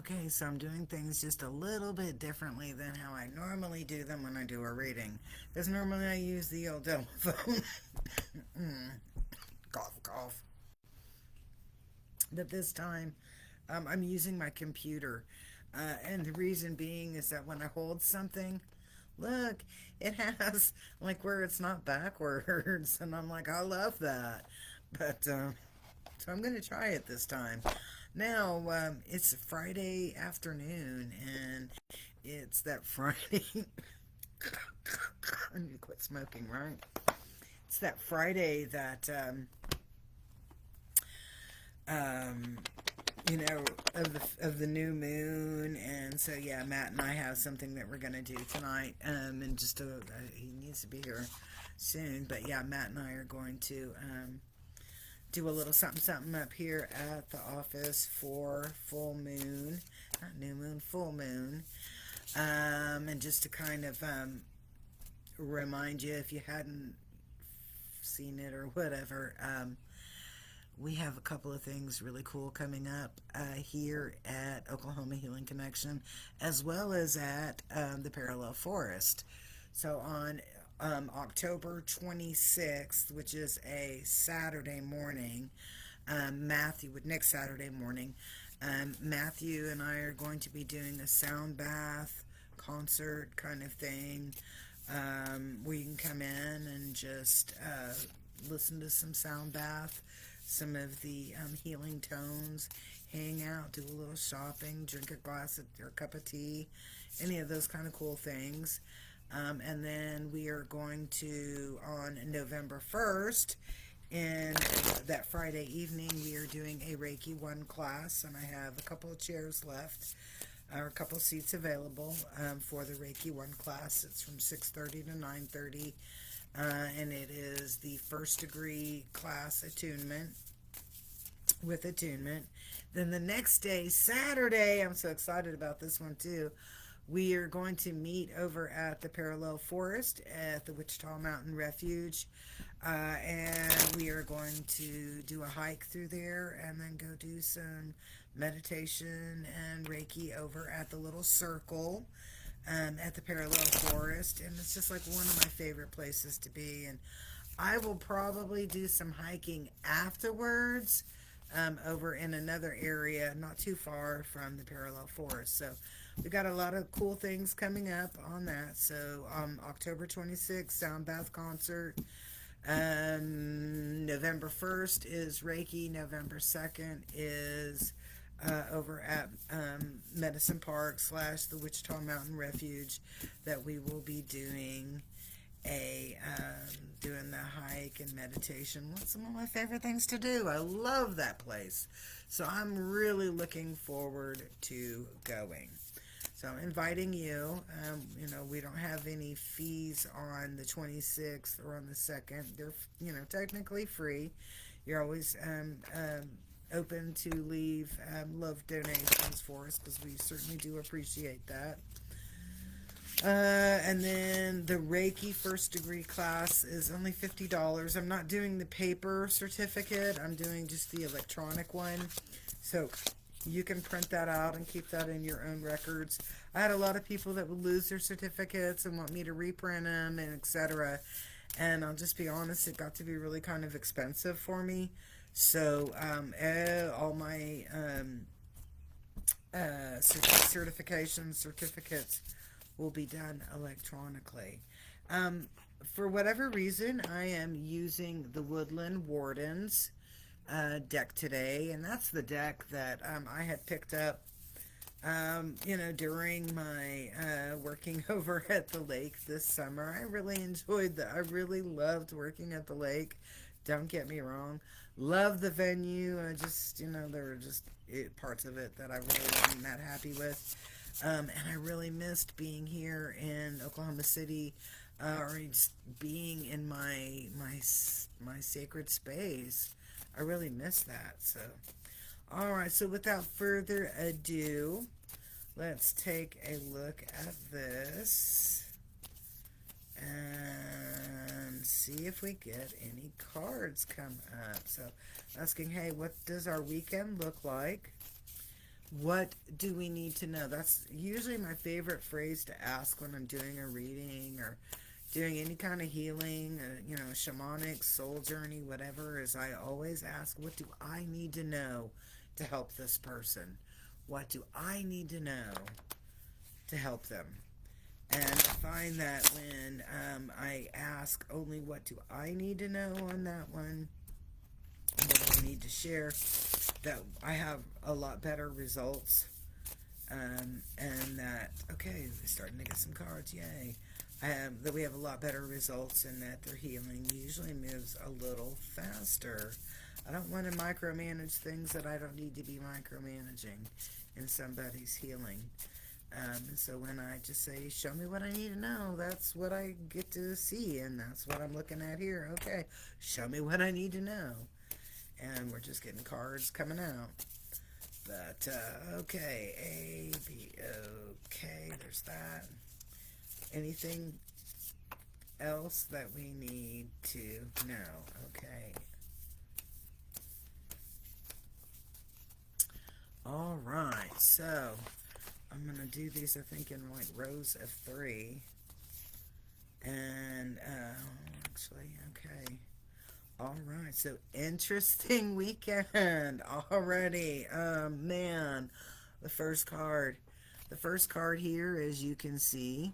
Okay, so I'm doing things just a little bit differently than how I normally do them when I do a reading. Because normally I use the old telephone. Cough, cough. But this time, I'm using my computer. And the reason being is that when I hold something, look, it has like where it's not backwards. And I'm like, I love that. But so I'm going to try it this time. Now, it's Friday afternoon, and it's that Friday. I need to quit smoking, right? It's that Friday that, um, you know, of the new moon, and so yeah, Matt and I have something that we're gonna do tonight. And just he needs to be here soon, but yeah, Matt and I are going to do a little something something up here at the office for full moon, not new moon, full moon. And just to kind of remind you, if you hadn't seen it or whatever, we have a couple of things really cool coming up here at Oklahoma Healing Connection, as well as at the Parallel Forest. So on October 26th, which is a Saturday morning, next Saturday morning, Matthew and I are going to be doing a sound bath concert kind of thing, where you can come in and just listen to some sound bath, some of the healing tones, hang out, do a little shopping, drink a glass or a cup of tea, any of those kind of cool things. And then we are going to, on November 1st, and that Friday evening, we are doing a Reiki 1 class, and I have a couple of chairs left, or a couple of seats available for the Reiki 1 class. It's from 6:30 to 9:30, and it is the first degree class attunement with attunement. Then the next day, Saturday, I'm so excited about this one too. We are going to meet over at the Parallel Forest at the Wichita Mountain Refuge, and we are going to do a hike through there and then go do some meditation and Reiki over at the little circle at the Parallel Forest. And it's just like one of my favorite places to be. And I will probably do some hiking afterwards over in another area not too far from the Parallel Forest. So we got a lot of cool things coming up on that. So October 26th, Sound Bath Concert. November 1st is Reiki. November 2nd is over at Medicine Park / the Wichita Mountain Refuge, that we will be doing doing the hike and meditation. What's some of my favorite things to do? I love that place. So I'm really looking forward to going. So I'm inviting you. We don't have any fees on the 26th or on the 2nd. They're, technically free. You're always open to leave love donations for us, because we certainly do appreciate that. And then the Reiki first degree class is only $50. I'm not doing the paper certificate. I'm doing just the electronic one. So you can print that out and keep that in your own records. I had a lot of people that would lose their certificates and want me to reprint them and etc. And I'll just be honest, it got to be really kind of expensive for me. So all my certificates will be done electronically. For whatever reason, I am using the Woodland Wardens deck today, and that's the deck that I had picked up during my working over at the lake this summer. I really enjoyed that. I really loved working at the lake. Don't get me wrong. Love the venue. I just, there were just parts of it that I really wasn't that happy with. And I really missed being here in Oklahoma City, or just being in my sacred space. I really miss that. So, all right. So without further ado, let's take a look at this and see if we get any cards come up. So, asking, hey, what does our weekend look like? What do we need to know? That's usually my favorite phrase to ask when I'm doing a reading or doing any kind of healing, shamanic, soul journey, whatever, is I always ask, what do I need to know to help this person? What do I need to know to help them? And I find that when I ask only what do I need to know on that one, what do I need to share, that I have a lot better results. And that, okay, we're starting to get some cards, yay. That we have a lot better results and that their healing usually moves a little faster. I don't want to micromanage things that I don't need to be micromanaging in somebody's healing. And so when I just say, show me what I need to know, that's what I get to see, and that's what I'm looking at here. Okay, show me what I need to know. And we're just getting cards coming out. But, okay, A, B, okay, there's that. Anything else that we need to know? Okay. All right, so I'm going to do these, I think, in like rows of 3. And, actually, okay. All right, so interesting weekend already. Man, the first card. The first card here, as you can see,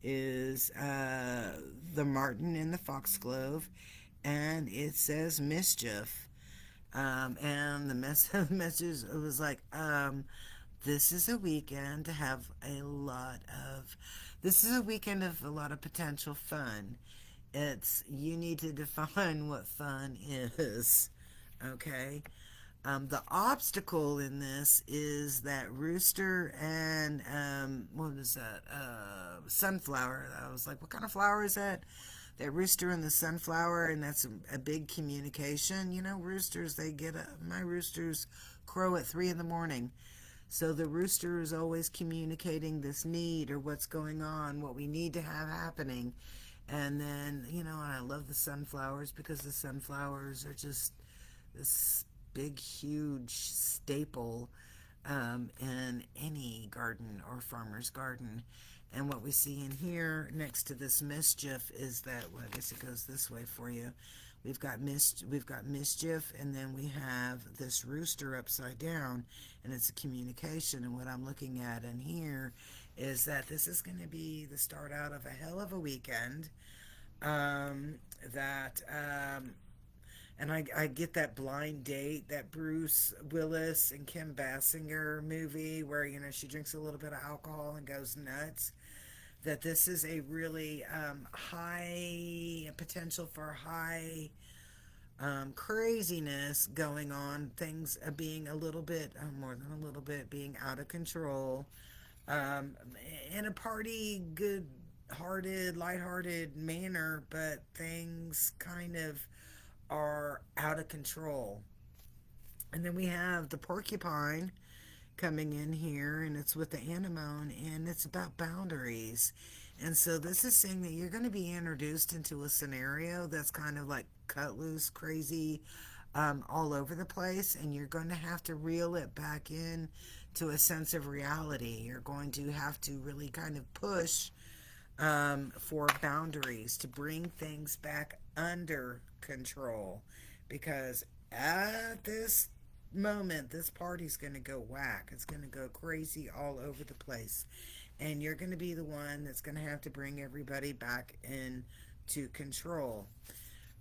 is the martin and the foxglove, and it says mischief. And the message was like, this is a weekend to have a lot of, this is a weekend of a lot of potential fun. You need to define what fun is, okay? The obstacle in this is that rooster and, what is that, sunflower. I was like, what kind of flower is that? That rooster and the sunflower, and that's a big communication. You know, roosters, my roosters crow at 3 in the morning. So the rooster is always communicating this need or what's going on, what we need to have happening. And then, I love the sunflowers because the sunflowers are just this big, huge staple in any garden or farmer's garden. And what we see in here next to this mischief is that, well, I guess it goes this way for you. We've got mischief, and then we have this rooster upside down, and it's a communication. And what I'm looking at in here is that this is going to be the start out of a hell of a weekend. And I get that Blind Date, that Bruce Willis and Kim Basinger movie where, she drinks a little bit of alcohol and goes nuts. That this is a really high potential for high craziness going on, things being a little bit, more than a little bit, being out of control, in a party, good-hearted, lighthearted manner, but things kind of are out of control. And then we have the porcupine coming in here, and it's with the anemone, and it's about boundaries. And so this is saying that you're going to be introduced into a scenario that's kind of like cut loose, crazy, all over the place, and you're going to have to reel it back in to a sense of reality. You're going to have to really kind of push for boundaries to bring things back under control, because at this moment, this party's going to go whack. It's going to go crazy all over the place, and you're going to be the one that's going to have to bring everybody back into control.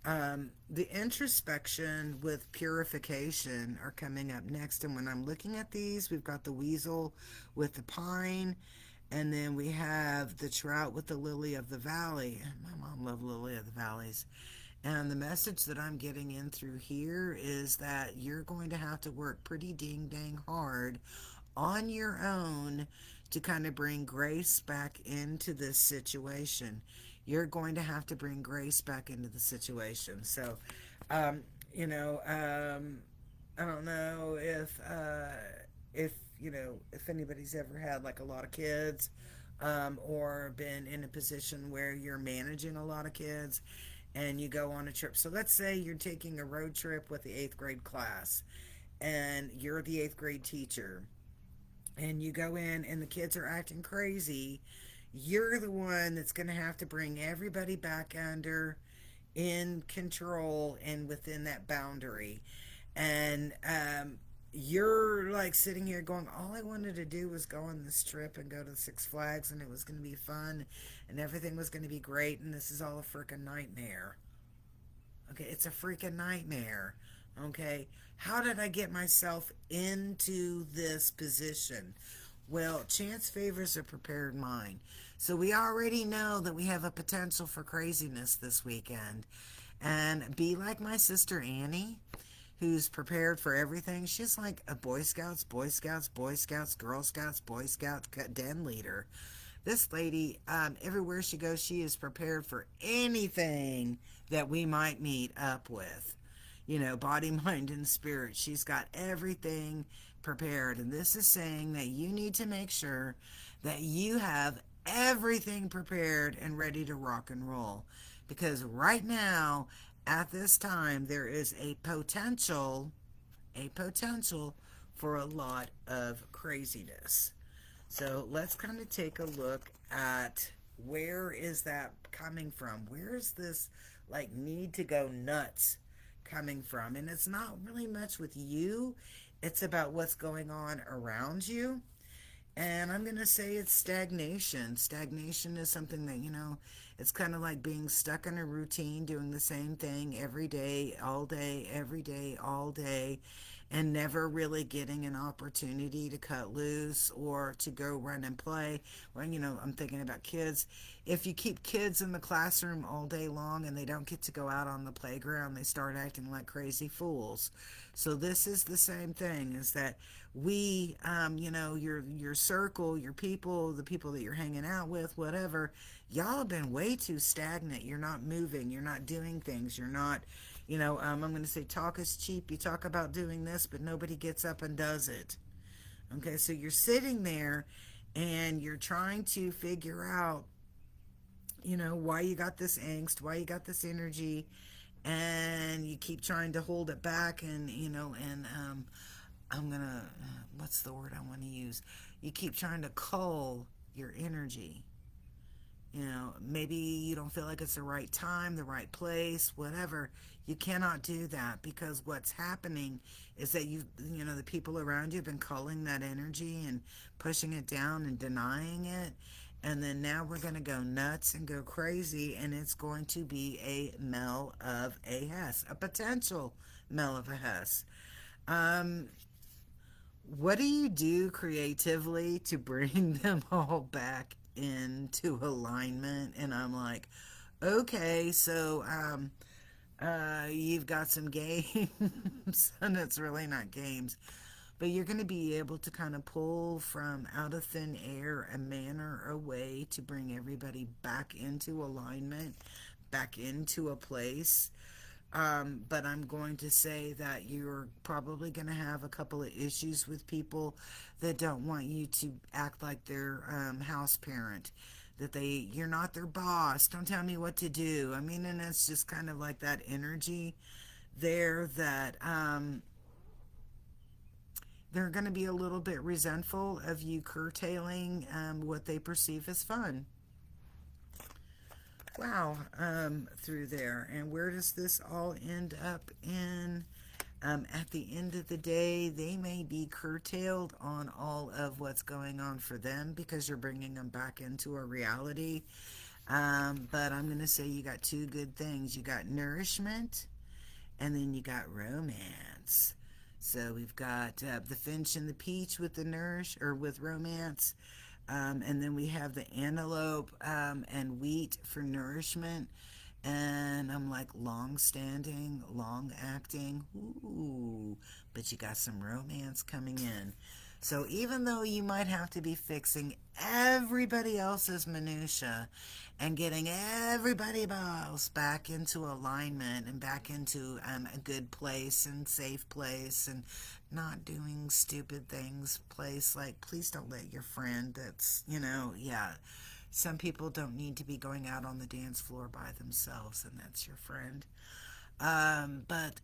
The introspection with purification are coming up next, and when I'm looking at these, we've got the weasel with the pine, and then we have the trout with the lily of the valley. My mom loved lily of the valleys. And the message that I'm getting in through here is that you're going to have to work pretty dang hard on your own to kind of bring grace back into this situation. You're going to have to bring grace back into the situation. So, I don't know if anybody's ever had like a lot of kids, or been in a position where you're managing a lot of kids, and you go on a trip. So let's say you're taking a road trip with the 8th grade class, and you're the 8th grade teacher, and you go in and the kids are acting crazy, you're the one that's going to have to bring everybody back under in control and within that boundary. And you're like sitting here going, all I wanted to do was go on this trip and go to Six Flags, and it was going to be fun and everything was going to be great, and this is all a freaking nightmare. Okay, it's a freaking nightmare. Okay, how did I get myself into this position? Well, chance favors a prepared mind. So we already know that we have a potential for craziness this weekend. And be like my sister Annie, who's prepared for everything. She's like a Boy Scouts, Boy Scouts, Boy Scouts, Girl Scouts, Boy Scouts den leader. This lady, everywhere she goes, she is prepared for anything that we might meet up with. You know, body, mind, and spirit. She's got everything prepared. And this is saying that you need to make sure that you have everything prepared and ready to rock and roll. Because right now, at this time, there is a potential for a lot of craziness. So let's kind of take a look at where is that coming from? Where is this like need to go nuts coming from? And it's not really much with you. It's about what's going on around you. And I'm going to say it's stagnation. Stagnation is something that, it's kind of like being stuck in a routine, doing the same thing every day, every day, all day, and never really getting an opportunity to cut loose or to go run and play. Well, I'm thinking about kids. If you keep kids in the classroom all day long and they don't get to go out on the playground, they start acting like crazy fools. So this is the same thing, is that we, your circle, your people, the people that you're hanging out with, whatever, y'all have been way too stagnant. You're not moving. You're not doing things. You're not, I'm going to say talk is cheap. You talk about doing this, but nobody gets up and does it. Okay, so you're sitting there and you're trying to figure out, why you got this angst, why you got this energy, and you keep trying to hold it back, and I'm gonna, what's the word I want to use? You keep trying to cull your energy. Maybe you don't feel like it's the right time, the right place, whatever. You cannot do that, because what's happening is that the people around you have been culling that energy and pushing it down and denying it. And then now we're going to go nuts and go crazy, and it's going to be a Mel of a Hess, a potential Mel of a Hess. Um, what do you do creatively to bring them all back into alignment? And I'm like, okay, so you've got some games, and it's really not games, but you're going to be able to kind of pull from out of thin air a manner, a way to bring everybody back into alignment, back into a place. But I'm going to say that you're probably going to have a couple of issues with people that don't want you to act like their house parent. That you're not their boss. Don't tell me what to do. I mean, and it's just kind of like that energy there that they're going to be a little bit resentful of you curtailing what they perceive as fun. Wow, through there. And where does this all end up in? At the end of the day, they may be curtailed on all of what's going on for them because you're bringing them back into a reality. But I'm going to say you got two good things. You got nourishment, and then you got romance. So we've got the finch and the peach with the with romance. And then we have the antelope and wheat for nourishment. And I'm like long standing, long acting. Ooh, but you got some romance coming in. So even though you might have to be fixing everybody else's minutia and getting everybody else back into alignment and back into a good place and safe place and not doing stupid things place, like please don't let your friend that's, yeah, some people don't need to be going out on the dance floor by themselves, and that's your friend. But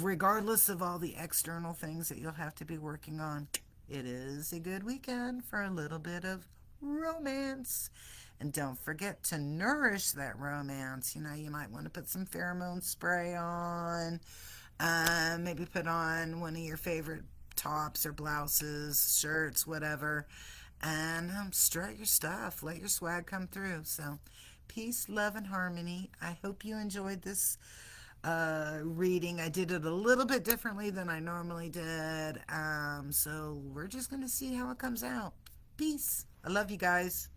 regardless of all the external things that you'll have to be working on, it is a good weekend for a little bit of romance. And don't forget to nourish that romance. You know, you might want to put some pheromone spray on. Maybe put on one of your favorite tops or blouses, shirts, whatever. And strut your stuff. Let your swag come through. So, peace, love, and harmony. I hope you enjoyed this reading. I did it a little bit differently than I normally did. So, we're just going to see how it comes out. Peace. I love you guys.